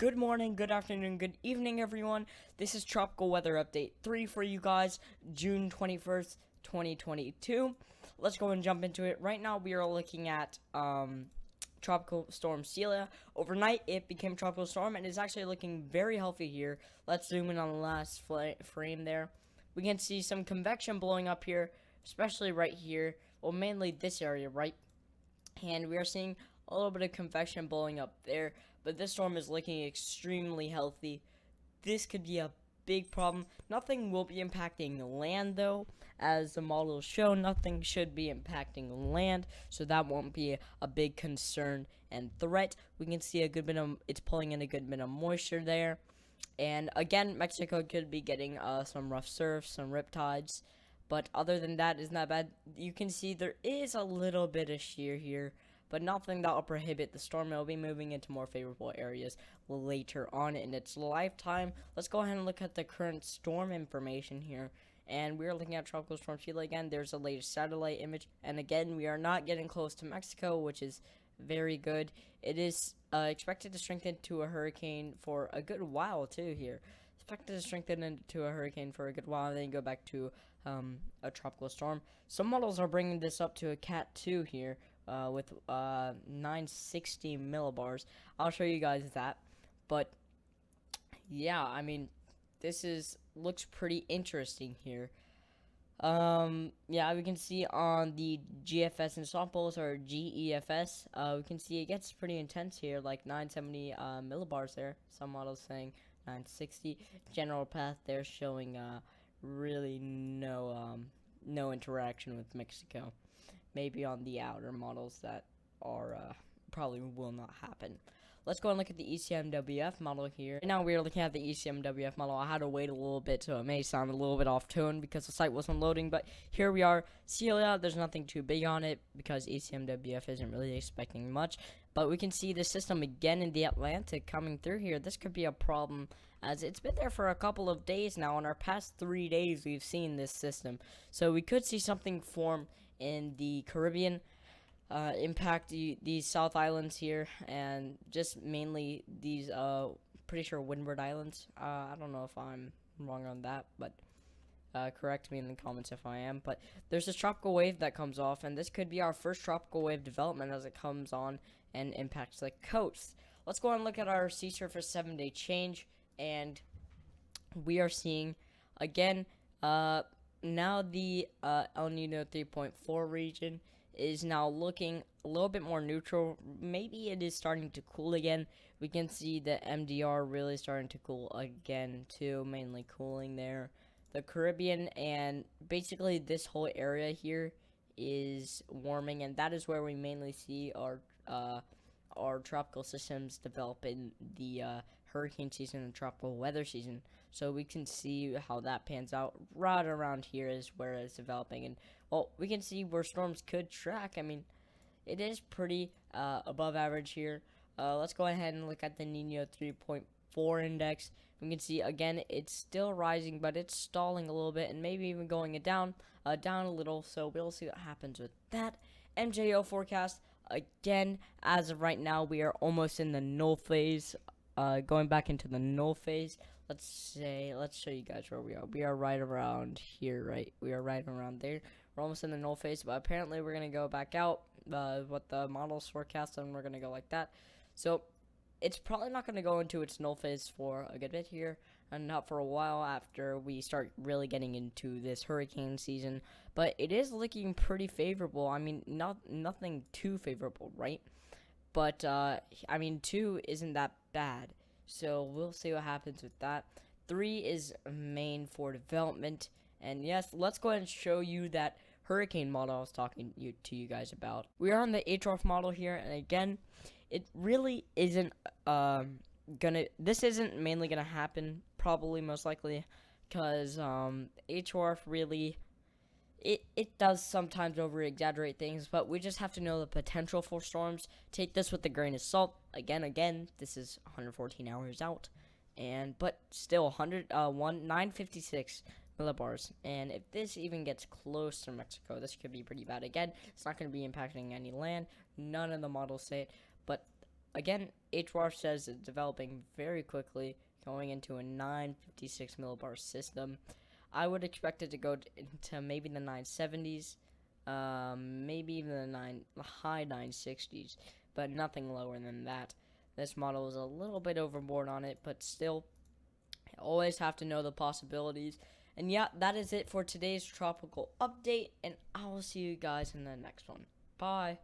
Good morning, good afternoon, good evening, everyone. This is Tropical Weather Update 3 for you guys, June 21st, 2022. Let's go and jump into it. Right now, we are looking at Tropical Storm Celia. Overnight, it became Tropical Storm and is actually looking very healthy here. Let's zoom in on the last frame there. We can see some convection blowing up here, especially right here. Well, mainly this area, right? And we are seeing a little bit of convection blowing up there, but this storm is looking extremely healthy. This could be a big problem. Nothing will be impacting land though, as the models show. Nothing should be impacting land, so that won't be a big concern and threat. We can see a good bit of, it's pulling in a good bit of moisture there. And again, Mexico could be getting some rough surf, some riptides, but other than that, isn't that bad. You can see there is a little bit of shear here, but nothing that will prohibit the storm. It will be moving into more favorable areas later on in its lifetime. Let's go ahead and look at the current storm information here. And we're looking at Tropical Storm Celia again. There's the latest satellite image. And again, we are not getting close to Mexico, which is very good. It is expected to strengthen to a hurricane for a good while, too, here. Expected to strengthen into a hurricane for a good while, and then go back to a tropical storm. Some models are bringing this up to a Cat 2 here. With 960 millibars. I'll show you guys that. But yeah, I mean, looks pretty interesting here. Yeah, we can see on the GFS ensembles, or GEFS, we can see it gets pretty intense here, like 970 millibars there. Some models saying 960. General path there showing really no interaction with Mexico. Maybe on the outer models that are probably will not happen. Let's go and look at the ECMWF model here. Right now we are looking at the ECMWF model. I had to wait a little bit, so it may sound a little bit off tone because the site wasn't loading, but here we are. Celia, there's nothing too big on it because ECMWF isn't really expecting much, but we can see the system again in the Atlantic coming through here. This could be a problem as it's been there for a couple of days now. In our past 3 days, we've seen this system, so we could see something form in the Caribbean, impact these South Islands here, and just mainly these, pretty sure Windward Islands. I don't know if I'm wrong on that, but correct me in the comments if I am. But there's this tropical wave that comes off, and this could be our first tropical wave development as it comes on and impacts the coast. Let's go and look at our sea surface 7-day change, and we are seeing, again, now the El Nino 3.4 region is now looking a little bit more neutral. Maybe it is starting to cool again. We can see the MDR really starting to cool again too, mainly cooling there. The Caribbean and basically this whole area here is warming, and that is where we mainly see our tropical systems develop in the hurricane season and tropical weather season. So we can see how that pans out. Right around here is where it's developing, and well, we can see where storms could track. I mean, it is pretty above average here. Let's go ahead and look at the Nino 3.4 index. We can see again it's still rising, but it's stalling a little bit and maybe even going down a little. So we'll see what happens with that. MJO forecast. Again, as of right now, we are almost in the null phase, going back into the null phase. Let's show you guys where we are. We are right around here, right? We are right around there. We're almost in the null phase, but apparently we're going to go back out, what the models forecast, and we're going to go like that. So it's probably not going to go into its null phase for a good bit here, and not for a while after we start really getting into this hurricane season. But it is looking pretty favorable. I mean, nothing too favorable, right? But I mean, 2 isn't that bad. So we'll see what happens with that. 3 is main for development. And yes, let's go ahead and show you that hurricane model I was talking to you guys about. We are on the HRF model here, and again, it really isn't this isn't mainly gonna happen, probably most likely, because HRF really it does sometimes over exaggerate things, but we just have to know the potential for storms. Take this with a grain of salt. Again, this is 114 hours out, but still 956 millibars. And if this even gets close to Mexico, this could be pretty bad. Again, it's not going to be impacting any land. None of the models say it, but Again, HWAR says it's developing very quickly, going into a 956 millibar system. I would expect it to go into maybe the 970s, maybe even the high 960s, but nothing lower than that. This model is a little bit overboard on it, but still, always have to know the possibilities. And yeah, that is it for today's tropical update, and I will see you guys in the next one. Bye.